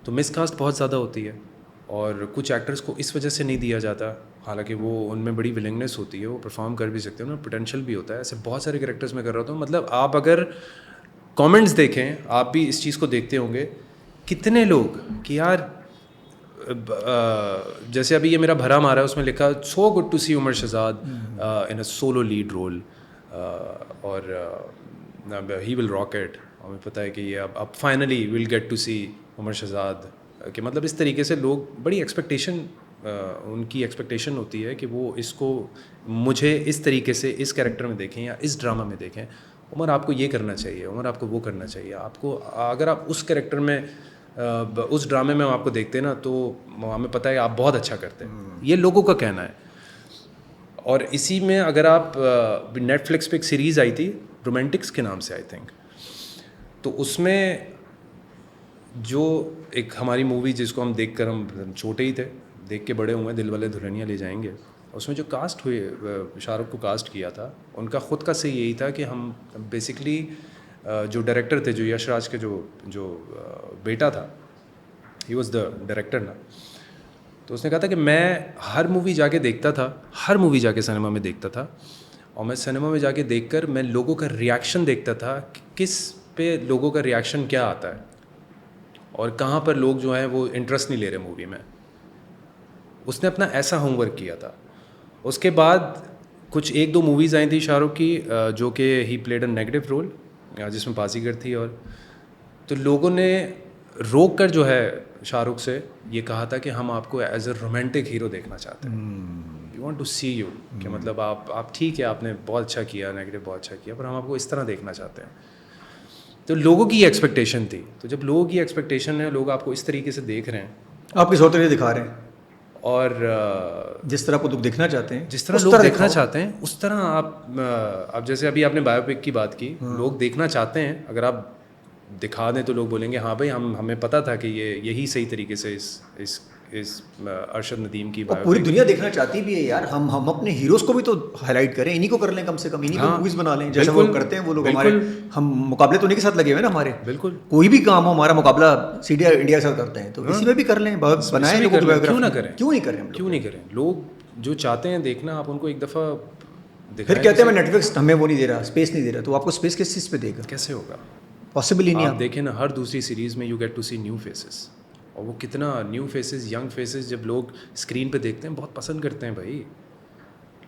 تو مس کاسٹ بہت زیادہ ہوتی ہے, اور کچھ ایکٹرس کو اس وجہ سے نہیں دیا جاتا, حالانکہ وہ ان میں بڑی ولنگنیس ہوتی ہے, وہ پرفارم کر بھی سکتے ہیں, ان میں پوٹینشیل بھی ہوتا ہے. ایسے بہت سارے کریکٹرس میں کر رہا ہوں. مطلب آپ اگر کامنٹس دیکھیں, آپ بھی اس چیز کو دیکھتے ہوں گے, کتنے لوگ کہ یار جیسے ابھی یہ میرا بھرا مارا ہے, اس میں لکھا so good to see Umar Shahzad in a solo lead role, اور ہی ول راک اٹ. ہمیں پتہ ہے کہ یہ اب finally will get to see Umar Shahzad, کہ مطلب اس طریقے سے لوگ بڑی ایکسپیکٹیشن, ان کی ایکسپیکٹیشن ہوتی ہے کہ وہ اس کو مجھے اس طریقے سے اس کیریکٹر میں دیکھیں یا اس ڈرامہ میں دیکھیں. عمر آپ کو یہ کرنا چاہیے, عمر آپ کو وہ کرنا چاہیے. آپ کو اگر آپ اس کیریکٹر میں اس ڈرامے میں آپ کو دیکھتے ہیں نا, تو ہمیں پتہ ہے آپ بہت اچھا کرتے ہیں. یہ لوگوں کا کہنا ہے. اور اسی میں اگر آپ نیٹ فلکس پہ ایک سیریز آئی تھی رومانٹکس کے نام سے آئی تھنک, تو اس میں جو ایک ہماری مووی جس کو ہم دیکھ کر ہم چھوٹے ہی تھے, دیکھ کے بڑے ہوئے, دل والے دلہنیا لے جائیں گے, اس میں جو کاسٹ ہوئی, شاہ رخ کو کاسٹ کیا تھا, ان کا خود کا سے یہی تھا کہ ہم بیسکلی جو ڈائریکٹر تھے, جو یش راج کے جو بیٹا تھا, ہی واز دا ڈائریکٹر نا, تو اس نے کہا تھا کہ میں ہر مووی جا کے دیکھتا تھا, ہر مووی جا کے سنیما میں دیکھتا تھا, اور میں سنیما میں جا کے دیکھ کر میں لوگوں کا ریاکشن دیکھتا تھا کہ کس پہ لوگوں کا ریاکشن کیا آتا ہے, اور کہاں پر لوگ جو ہیں وہ انٹرسٹ نہیں لے رہے مووی میں. اس نے اپنا ایسا ہوم ورک کیا تھا. اس کے بعد کچھ ایک دو موویز آئی تھیں شاہ رخ کی, جو کہ he played a negative role, جس میں بازیگر تھی, اور تو لوگوں نے روک کر جو ہے شاہ رخ سے یہ کہا تھا کہ ہم آپ کو ایز اے رومانٹک ہیرو دیکھنا چاہتے ہیں, we want to see you, کہ مطلب آپ ٹھیک ہے, آپ نے بہت اچھا کیا, نیگیٹو بہت اچھا کیا, پر ہم آپ کو اس طرح دیکھنا چاہتے ہیں. تو لوگوں کی یہ ایکسپیکٹیشن تھی. تو جب لوگوں کی ایکسپیکٹیشن ہے, لوگ آپ کو اس طریقے سے دیکھ رہے ہیں, آپ کس اور طریقے دکھا رہے ہیں, اور جس طرح کو لوگ دیکھنا چاہتے ہیں, جس طرح لوگ دیکھنا چاہتے ہیں اس طرح آپ جیسے ابھی آپ نے بایو پک کی بات کی, لوگ دیکھنا چاہتے ہیں. اگر آپ دکھا دیں تو لوگ بولیں گے ہاں بھائی ہمیں پتہ تھا کہ یہی صحیح طریقے سے اس ارشد ندیم کی بایو. پوری دنیا دیکھنا چاہتی بھی ہے یار, ہم اپنے ہیروز کو بھی تو ہائی لائٹ کریں, انہیں کو کر لیں, کم سے کم انہیں کو موویز بنا لیں جیسے وہ کرتے ہیں وہ لوگ. ہمارے ہم مقابلے تو انہیں کے ساتھ لگے ہوئے نا ہمارے, بالکل کوئی بھی کام ہو ہمارا مقابلہ انڈیا کے ساتھ کرتے ہیں, تو اسی میں بھی کر لیں, بنائیں, کیوں نہ کریں, کیوں نہیں کریں, کیوں نہیں کریں. لوگ جو چاہتے ہیں دیکھنا, آپ ان کو ایک دفعہ پھر کہتے ہیں میں نیٹ فلکس ہمیں وہ نہیں دے رہا, اسپیس نہیں دے رہا, تو آپ کو اسپیس کس چیز پہ دے گا, کیسے ہوگا, پاسبل ہی نہیں. آپ دیکھیں نا ہر دوسری سیریز میں you get to see new faces, اور وہ کتنا نیو فیسز, ینگ فیسز جب لوگ اسکرین پہ دیکھتے ہیں بہت پسند کرتے ہیں بھائی,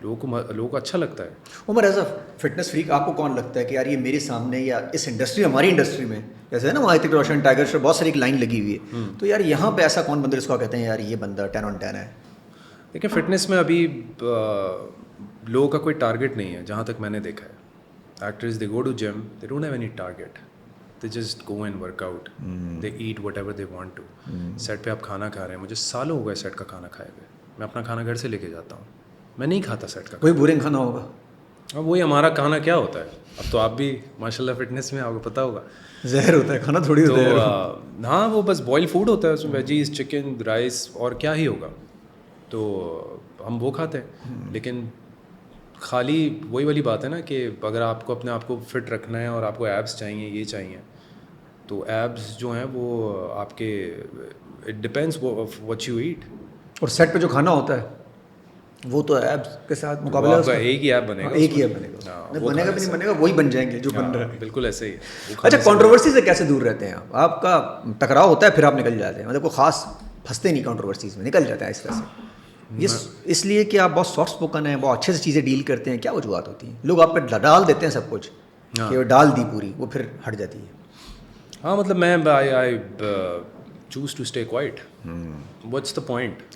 لوگوں کو اچھا لگتا ہے. عمر ایز اے فٹنس فریک آپ کو کون لگتا ہے کہ یار یہ میرے سامنے یا اس انڈسٹری, ہماری انڈسٹری میں جیسے ہے نا وہاں ہرتک روشن, ٹائیگر شروف, بہت ساری ایک لائن لگی ہوئی ہے, تو یار یہاں پہ ایسا کون بندہ جس کو کہتے ہیں یار یہ بندہ 10 on 10 ہے؟ دیکھیں فٹنس میں ابھی لوگوں کا کوئی ٹارگیٹ نہیں ہے جہاں تک میں نے دیکھا ہے. Actors they go to gym, they don't have any target, they just go and work out, they eat whatever they want to. Set پہ آپ کھانا کھا رہے ہیں, مجھے سالوں ہو گئے سیٹ کا کھانا کھائے ہوئے, میں اپنا کھانا گھر سے لے کے جاتا ہوں, میں نہیں کھاتا سیٹ کا. کوئی بورنگ کھانا ہوگا, اب وہی ہمارا کھانا کیا ہوتا ہے, اب تو آپ بھی ماشاء اللہ فٹنس میں آپ کو پتہ ہوگا, زہر ہوتا ہے کھانا, تھوڑی ہوتا ہے. ہاں وہ بس بوائل فوڈ ہوتا ہے, اس میں ویجیز, چکن, رائس, اور کیا ہی ہوگا, تو ہم وہ کھاتے ہیں. لیکن خالی وہی والی بات ہے نا کہ اگر آپ کو اپنے آپ کو فٹ رکھنا ہے اور آپ کو ایبس چاہیے, یہ چاہیے, تو ایبس جو ہیں وہ آپ کے it depends what you eat. اور سیٹ پہ جو کھانا ہوتا ہے وہ تو ایبس کے ساتھ مقابلہ, ایک ہی ایپ بنے گا, ایک ہی ایپ بنے گا, بنے گا بھی نہیں بنے گا, وہی بن جائیں گے جو بن رہا ہے. بالکل ایسے ہی. اچھا, کنٹروورسی سے کیسے دور رہتے ہیں آپ کا ٹکراؤ ہوتا ہے پھر آپ نکل جاتے ہیں, مطلب کوئی خاص پھنستے نہیں کنٹروورسیز میں, نکل جاتا ہے اس طرح سے, یہ اس لیے کہ آپ بہت سافٹ اسپوکن ہیں, بہت اچھے سے چیزیں ڈیل کرتے ہیں, کیا وجوہات ہوتی ہیں؟ لوگ آپ پہ ڈال دیتے ہیں سب کچھ کہ وہ ڈال دی پوری, وہ پھر ہٹ جاتی ہے. ہاں مطلب میں choose to stay quiet. What's the point?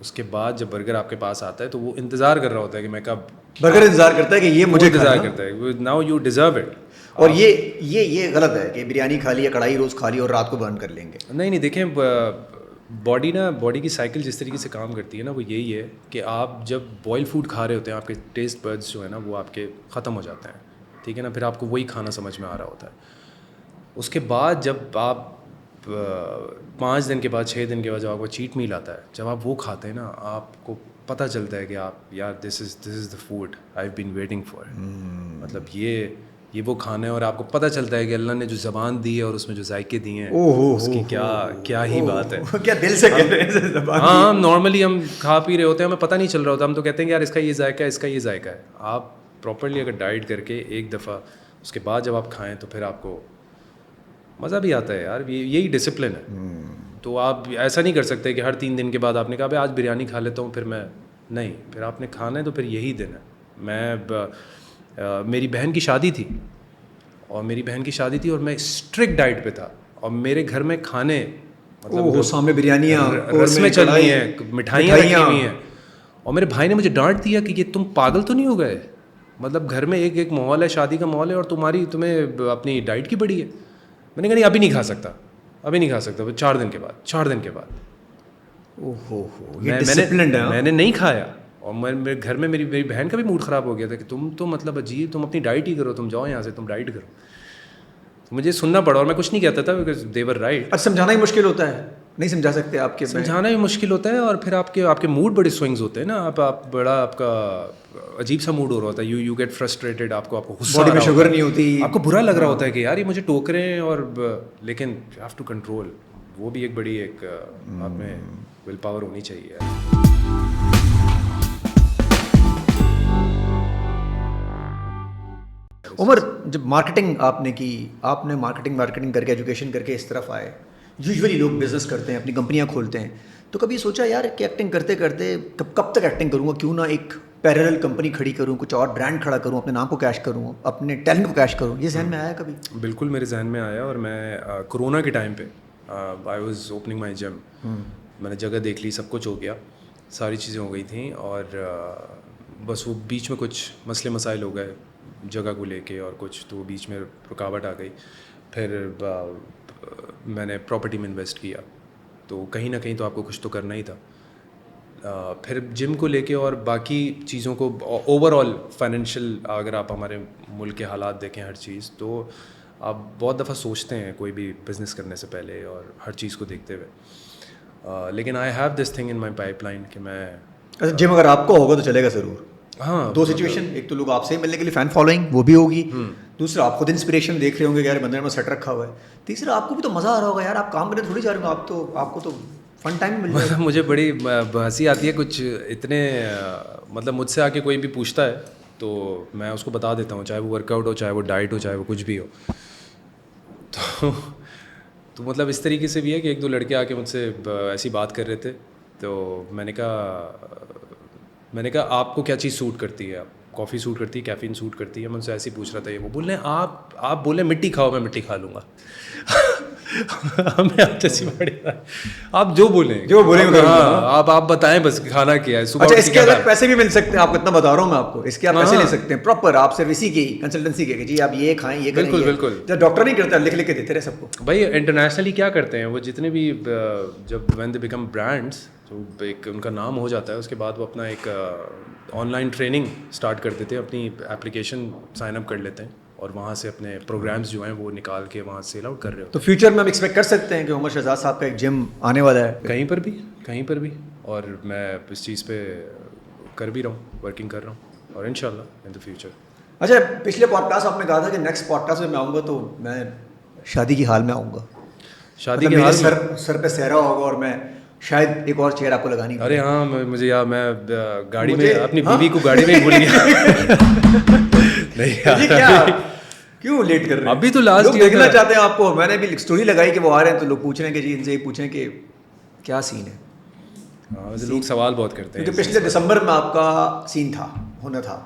اس کے بعد جب برگر آپ کے پاس آتا ہے تو وہ انتظار کر رہا ہوتا ہے کہ میں کب برگر انتظار کرتا ہے کہ یہ مجھے انتظار کرتا ہے, ناؤ یو ڈیزرو اٹ. اور یہ غلط ہے کہ بریانی کھا لی یا کڑھائی روز کھا لی اور رات کو برن کر لیں گے. نہیں دیکھیں, باڈی کی سائیکل جس طریقے سے کام کرتی ہے نا, وہ یہی ہے کہ آپ جب بوائل فوڈ کھا رہے ہوتے ہیں آپ کے ٹیسٹ برڈز جو ہے نا وہ آپ کے ختم ہو جاتے ہیں, ٹھیک ہے نا, پھر آپ کو وہی کھانا سمجھ میں آ رہا ہوتا ہے. اس کے بعد جب آپ 5 دن کے بعد 6 دن کے بعد جب آپ کو چیٹ میل آتا ہے, جب آپ وہ کھاتے ہیں نا, آپ کو پتہ چلتا ہے کہ آپ یار this is the food I have been waiting for. مطلب یہ وہ کھانا ہے, اور آپ کو پتہ چلتا ہے کہ اللہ نے جو زبان دی ہے اور اس میں جو ذائقے دیے ہیں اس کی کیا ہی بات ہے. کیا دل سے کہہ رہے ہیں زبان. ہاں, نارملی ہم کھا پی رہے ہوتے ہیں, ہمیں پتہ نہیں چل رہا ہوتا, ہم تو کہتے ہیں کہ یار اس کا یہ ذائقہ ہے, اس کا یہ ذائقہ ہے. آپ پراپرلی اگر ڈائٹ کر کے ایک دفعہ اس کے بعد جب آپ کھائیں تو پھر آپ کو مزہ بھی آتا ہے یار. یہی ڈسپلن ہے. تو آپ ایسا نہیں کر سکتے کہ ہر 3 دن کے بعد آپ نے کہا بھائی آج بریانی کھا لیتا ہوں, پھر میں نہیں, پھر آپ نے کھانا ہے تو پھر یہی دن ہے. میری بہن کی شادی تھی اور میں اسٹرکٹ ڈائٹ پہ تھا, اور میرے گھر میں کھانے مطلب سامنے بریانیاں, رسمیں چل رہی ہیں, مٹھائیاں رکھی ہوئی ہیں, اور میرے بھائی نے مجھے ڈانٹ دیا کہ یہ تم پاگل تو نہیں ہو گئے, مطلب گھر میں ایک ماحول ہے, شادی کا ماحول ہے, اور تمہیں اپنی ڈائٹ کی پڑی ہے. میں نے کہا نہیں, ابھی نہیں کھا سکتا 4 دن کے بعد. میں نے نہیں کھایا, اور میرے گھر میں میری بہن کا بھی موڈ خراب ہو گیا تھا کہ تم تو مطلب عجیب, تم اپنی ڈائٹ ہی کرو, تم جاؤ یہاں سے, تم ڈائٹ کرو. تو مجھے سننا پڑا, اور میں کچھ نہیں کہتا تھا بیکاز دے ور رائٹ. سمجھانا ہی مشکل ہوتا ہے, نہیں سمجھا سکتے آپ کے, سمجھانا بھی مشکل ہوتا ہے, اور پھر آپ کے موڈ بڑے سوئنگز ہوتے ہیں نا. آپ کا عجیب سا موڈ ہو رہا ہوتا ہے, یو گیٹ فرسٹریٹڈ, آپ کو غصہ, باڈی میں شوگر نہیں ہوتی, آپ کو برا لگ رہا ہوتا ہے کہ یار یہ مجھے ٹوک رہے ہیں, اور لیکن یو ہیو ٹو کنٹرول. وہ بھی ایک بڑی آپ میں ول پاور ہونی چاہیے. عمر, جب مارکیٹنگ آپ نے کی, آپ نے مارکیٹنگ کر کے ایجوکیشن کر کے اس طرف آئے, یوزولی لوگ بزنس کرتے ہیں, اپنی کمپنیاں کھولتے ہیں, تو کبھی سوچا یار کہ ایکٹنگ کرتے کرتے کب تک ایکٹنگ کروں گا, کیوں نہ ایک پیرلل کمپنی کھڑی کروں, کچھ اور برانڈ کھڑا کروں, اپنے نام کو کیش کروں, اپنے ٹیلنٹ کو کیش کروں. یہ ذہن میں آیا کبھی؟ بالکل میرے ذہن میں آیا, اور میں کورونا کے ٹائم پہ آئی واز اوپننگ مائی جم. میں نے جگہ دیکھ لی, سب کچھ ہو گیا, ساری چیزیں ہو گئی تھیں, اور بس وہ بیچ میں کچھ مسئلے مسائل ہو گئے جگہ کو لے کے, اور کچھ تو بیچ میں رکاوٹ آ گئی. پھر میں نے پراپرٹی میں انویسٹ کیا, تو کہیں نہ کہیں تو آپ کو کچھ تو کرنا ہی تھا. پھر جم کو لے کے اور باقی چیزوں کو اوور آل فائنینشیل, اگر آپ ہمارے ملک کے حالات دیکھیں ہر چیز, تو آپ بہت دفعہ سوچتے ہیں کوئی بھی بزنس کرنے سے پہلے اور ہر چیز کو دیکھتے ہوئے. لیکن I have this thing in my pipe line کہ میں جم اگر آپ کو ہوگا تو چلے گا ضرور. ہاں, 2 سچویشن, ایک تو لوگ آپ سے ملنے کے لیے فین فالوئنگ وہ بھی ہوگی, دوسرا آپ خود انسپریشن دیکھ رہے ہوں گے کہ یار بندے میں سیٹ رکھا ہوا ہے, تیسرا آپ کو بھی تو مزہ آ رہا ہوگا, یار آپ کام کرنے تھوڑی جا رہے ہو, آپ کو تو فن ٹائم مل جائے گا. مجھے بڑی ہنسی آتی ہے, کچھ اتنے مطلب مجھ سے آ کے کوئی بھی پوچھتا ہے تو میں اس کو بتا دیتا ہوں, چاہے وہ ورک آؤٹ ہو, چاہے وہ ڈائٹ ہو, چاہے وہ کچھ بھی ہو. تو مطلب اس طریقے سے بھی ہے کہ 1-2 لڑکے آ کے مجھ سے ایسی بات کر رہے تھے, تو میں نے کہا آپ کو کیا چیز سوٹ کرتی ہے, آپ کافی سوٹ کرتی ہے, کیفین سوٹ کرتی ہے. میں ان سے ایسے ہی پوچھ رہا تھا, یہ وہ بول رہے ہیں آپ بولیں مٹی کھاؤ, میں مٹی کھا لوں گا. ہمیں آپ جیسی بڑی, آپ جو بولیں آپ بتائیں بس کھانا کیا ہے. اچھا, اس کے الگ پیسے بھی مل سکتے ہیں, آپ کو اتنا بتا رہا ہوں میں آپ کو, اس کے آپ پیسے لے سکتے ہیں پراپر, آپ صرف اسی کی کنسلٹنسی کے کہ جی آپ یہ کھائیں, یہ کریں. بالکل. جب ڈاکٹر نہیں کرتا, لکھ کے دیتے رہے سب کو. بھائی انٹرنیشنلی کیا کرتے ہیں وہ جتنے بھی, جب وین دے بیکم برانڈس, تو ایک ان کا نام ہو جاتا ہے, اس کے بعد وہ اپنا ایک آن لائن ٹریننگ اسٹارٹ کر دیتے ہیں, اپنی اپلیکیشن سائن اپ کر لیتے ہیں, اور وہاں سے اپنے پروگرامز جو ہیں وہ نکال کے وہاں سیل آؤٹ کر رہے ہو. تو فیوچر میں ہم ایکسپیکٹ کر سکتے ہیں کہ عمر شہزاد صاحب کا ایک جم آنے والا ہے کہیں پر بھی, اور میں اس چیز پہ کر بھی رہا ہوں, ورکنگ کر رہا ہوں, اور انشاءاللہ ان دا فیوچر. اچھا, پچھلے پوڈ کاسٹ آپ نے کہا تھا کہ نیکسٹ پوڈ کاسٹ میں آؤں گا تو میں شادی کی حال میں آؤں گا, شادی کے حال میں سر پہ سہرا ہوگا, اور میں شاید ایک اور چیئر آپ کو لگانی. ارے ہاں, مجھے یاد, میں گاڑی میں اپنی بیوی کو گاڑی میں بھول گیا. نہیں, کیوں لیٹ کر رہے ہیں, ابھی تو لاسٹ دیکھنا چاہتے ہیں آپ کو. میں نے بھی اسٹوری لگائی کہ وہ آ رہے ہیں, تو لوگ پوچھ رہے ہیں کہ جی ان سے یہ پوچھیں کہ کیا سین ہے. ہاں, لوگ سوال بہت کرتے ہیں, کیونکہ پچھلے دسمبر میں آپ کا سین ہونا تھا,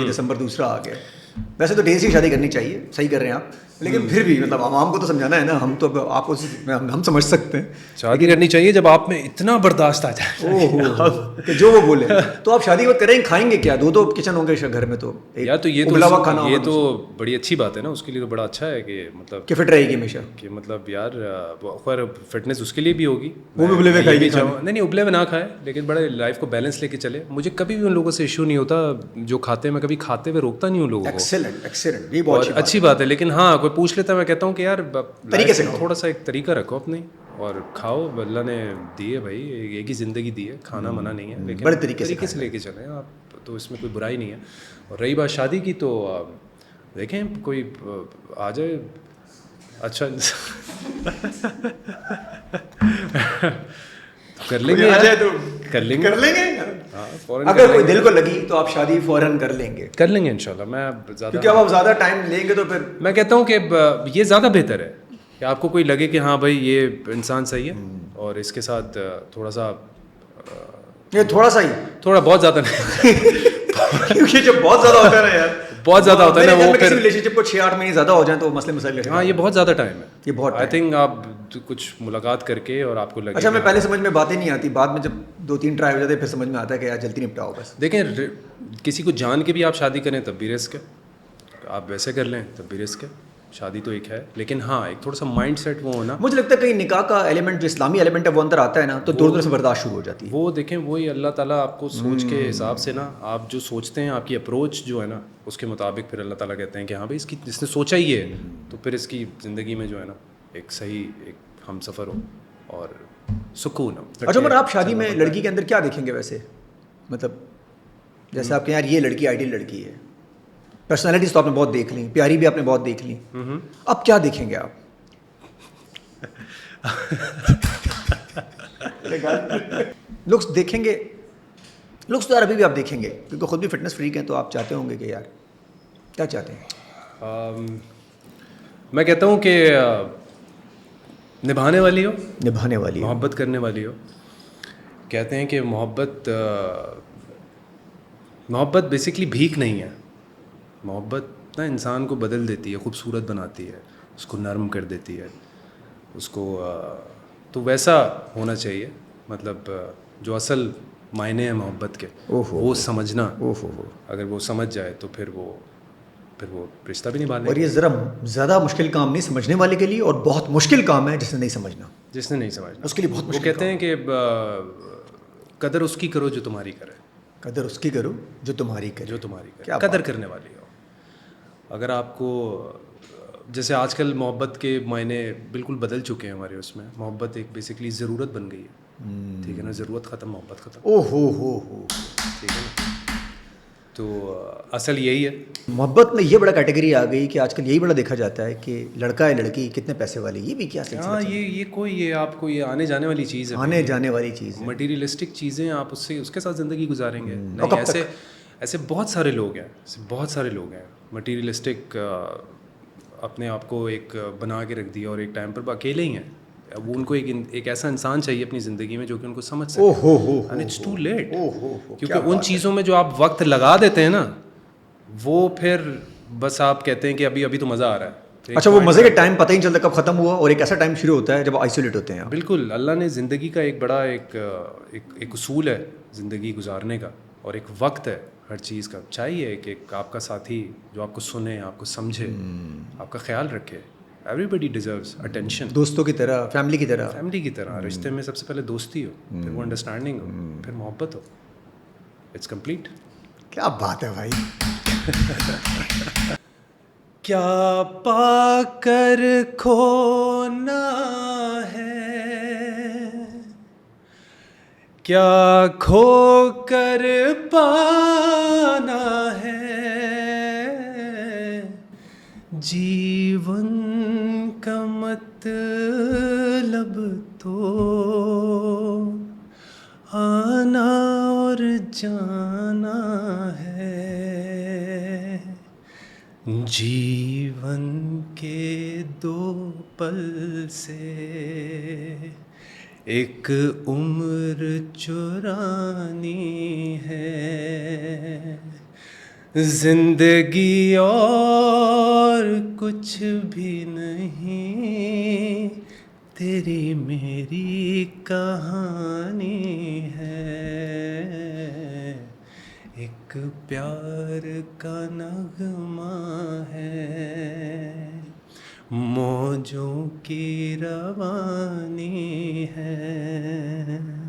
دسمبر دوسرا آ گیا. ویسے تو ڈیز ہی شادی کرنی چاہیے, صحیح کر رہے ہیں آپ, لیکن پھر بھی مطلب عوام کو تو سمجھانا ہے نا, ہم تو آپ کو ہم سمجھ سکتے ہیں. شادی کرنی چاہیے جب آپ میں اتنا برداشت آ جائے کہ جو وہ بولے. تو آپ شادی وقت کریں کھائیں گے کیا؟ دو کچن ہوں گے گھر میں, تو یا تو یہ تو بڑی اچھی بات ہے نا, اس کے لیے تو بڑا اچھا ہے کہ مطلب کہ فٹ رہے گی ہمیشہ, کہ مطلب یار خیر فٹنس اس کے لیے بھی ہوگی, وہ بھی ابلے ہوئے کھائے گی. نہیں ابلے ہوئے نہ کھائے, لیکن بڑے لائف کو بیلنس لے کے چلے. مجھے کبھی بھی ان لوگوں سے ایشو نہیں ہوتا جو کھاتے ہیں, میں کبھی کھاتے ہوئے روکتا نہیں ہوں لوگوں کو. ایکسیلنٹ, یہ اور بہت اچھی بات ہے. لیکن ہاں کوئی پوچھ لیتا ہے, میں کہتا ہوں کہ یار طریقے سے تھوڑا سا ایک طریقہ رکھو اپنے, اور کھاؤ. اللہ نے دی ہے بھائی, ایک ہی زندگی دی ہے, کھانا منع نہیں ہے, لیکن بڑے طریقے سے لے کے چلیں آپ, تو اس میں کوئی برائی نہیں ہے. اور رہی بات شادی کی, تو دیکھیں کوئی آ جائے اچھا کر لیں گے, کر لیں گے. اگر کوئی دل کو لگی تو آپ شادی فوراً کر لیں گے انشاءاللہ. میں کیونکہ اب آپ زیادہ ٹائم لیں گے تو پھر میں کہتا ہوں کہ یہ زیادہ بہتر ہے کہ آپ کو کوئی لگے کہ ہاں بھائی یہ انسان صحیح ہے, اور اس کے ساتھ تھوڑا سا تھوڑا بہت زیادہ نہیں کیونکہ جب بہت زیادہ ہوتا ہے نا یار, بہت زیادہ ہوتا ہے نا, وہ پھر ریلیشن شپ کو 6-8 مہینے زیادہ ہو جائیں تو مسئلے مسائل. ہاں یہ بہت زیادہ ٹائم ہے, یہ بہت آئی تھنک آپ کچھ ملاقات کر کے اور آپ کو لگے. اچھا میں پہلے سمجھ میں باتیں نہیں آتی, بعد میں جب 2-3 ٹرائی ہو جاتے پھر سمجھ میں آتا ہے کہ یار جلدی نپٹاؤ بس. دیکھیں کسی کو جان کے بھی آپ شادی کریں تب بھی رسک ہے, آپ ویسے کر لیں تب بھی رسک ہے. شادی تو ایک ہے, لیکن ہاں ایک تھوڑا سا مائنڈ سیٹ وہ ہونا. مجھے لگتا ہے کہیں نکاح کا ایلیمنٹ جو اسلامی ایلیمنٹ ہے وہ اندر آتا ہے نا, تو دور سے برداشت شروع ہو جاتی ہے. وہ دیکھیں وہی اللہ تعالیٰ آپ کو سوچ کے حساب سے نا, آپ جو سوچتے ہیں آپ کی اپروچ جو ہے نا اس کے مطابق پھر اللہ تعالیٰ کہتے ہیں کہ ہاں بھائی اس نے سوچا ہی ہے, تو پھر اس کی زندگی میں جو ہے نا ایک صحیح ایک ہم سفر ہو اور سکون ہو. اچھا مگر آپ شادی میں لڑکی کے اندر کیا دیکھیں گے ویسے, مطلب جیسے آپ کہیں یار یہ لڑکی آئیڈیل لڑکی ہے, پرسنالٹیز تو آپ نے بہت دیکھ لیں, پیاری بھی آپ نے بہت دیکھ لیں, اب کیا دیکھیں گے آپ؟ لکس دیکھیں گے, لکس تو یار ابھی بھی آپ دیکھیں گے کیونکہ خود بھی فٹنس فریک ہیں, تو آپ چاہتے ہوں گے کہ یار کیا چاہتے ہیں؟ میں کہتا ہوں کہ نبھانے والی ہو, محبت کرنے والی ہو. کہتے ہیں کہ محبت بیسکلی بھیک نہیں ہے. محبت نا انسان کو بدل دیتی ہے, خوبصورت بناتی ہے, اس کو نرم کر دیتی ہے, اس کو تو ویسا ہونا چاہیے. مطلب جو اصل معنی ہیں محبت کے وہ سمجھنا, اگر وہ سمجھ جائے تو پھر وہ رشتہ بھی نبھا لے. اور یہ ذرا زیادہ مشکل کام نہیں سمجھنے والے کے لیے, اور بہت مشکل کام ہے جس نے نہیں سمجھنا اس کے لیے بہت مشکل. وہ کہتے ہیں کہ قدر اس کی کرو جو تمہاری کرے, قدر اس کی کرو جو تمہاری کرے, قدر کرنے والی ہو. اگر آپ کو جیسے آج کل محبت کے معنی بالکل بدل چکے ہیں ہمارے, اس میں محبت ایک بیسکلی ضرورت بن گئی ہے. ٹھیک ہے نا, ضرورت ختم محبت ختم. ٹھیک ہے نا, تو اصل یہی ہے. محبت میں یہ بڑا کیٹیگری آ گئی کہ آج کل یہی بڑا دیکھا جاتا ہے کہ لڑکا ہے لڑکی کتنے پیسے والی, یہ بھی کیا سلسلہ. ہاں یہ کوئی یہ آپ کو یہ آنے جانے والی چیز ہے, آنے جانے والی چیز, مٹیریلسٹک چیزیں, آپ اس کے ساتھ زندگی گزاریں گے. ایسے بہت سارے لوگ ہیں مٹیریلسٹک, اپنے آپ کو ایک بنا کے رکھ دیا اور ایک ٹائم پر اکیلے ہی ہیں. وہ ان کو ایک ایسا انسان چاہیے اپنی زندگی میں جو کہ ان کو سمجھ سکے. اینڈ اٹس ٹو لیٹ, کیونکہ ان چیزوں میں جو آپ وقت لگا دیتے ہیں نا, وہ پھر بس آپ کہتے ہیں کہ ابھی تو مزہ آ رہا ہے. اچھا وہ مزے کے ٹائم پتہ ہی نہیں چلتا کب ختم ہوا, اور ایک ایسا ٹائم شروع ہوتا ہے جب آئسولیٹ ہوتے ہیں. بالکل, اللہ نے زندگی کا ایک بڑا ایک اصول ہے زندگی گزارنے کا, اور ایک وقت ہے ہر چیز کا. چاہیے کہ ایک آپ کا ساتھی جو آپ کو سنے, آپ کو سمجھے, آپ کا خیال رکھے. ایوری بڈی ڈیزروز اٹینشن, دوستوں کی طرح, فیملی کی طرح. رشتے میں سب سے پہلے دوستی ہو, پھر وہ انڈرسٹینڈنگ ہو, پھر محبت ہو. It's complete. کیا بات ہے بھائی. کیا پا کر کھونا ہے, کیا کھو کر پانا ہے, جیون کا مطلب تو آنا اور جانا ہے. جیون کے 2 پل سے ایک عمر چرانی ہے, زندگی اور کچھ بھی نہیں، تیری میری کہانی ہے، ایک پیار کا نغمہ ہے، موجوں کی روانی ہے.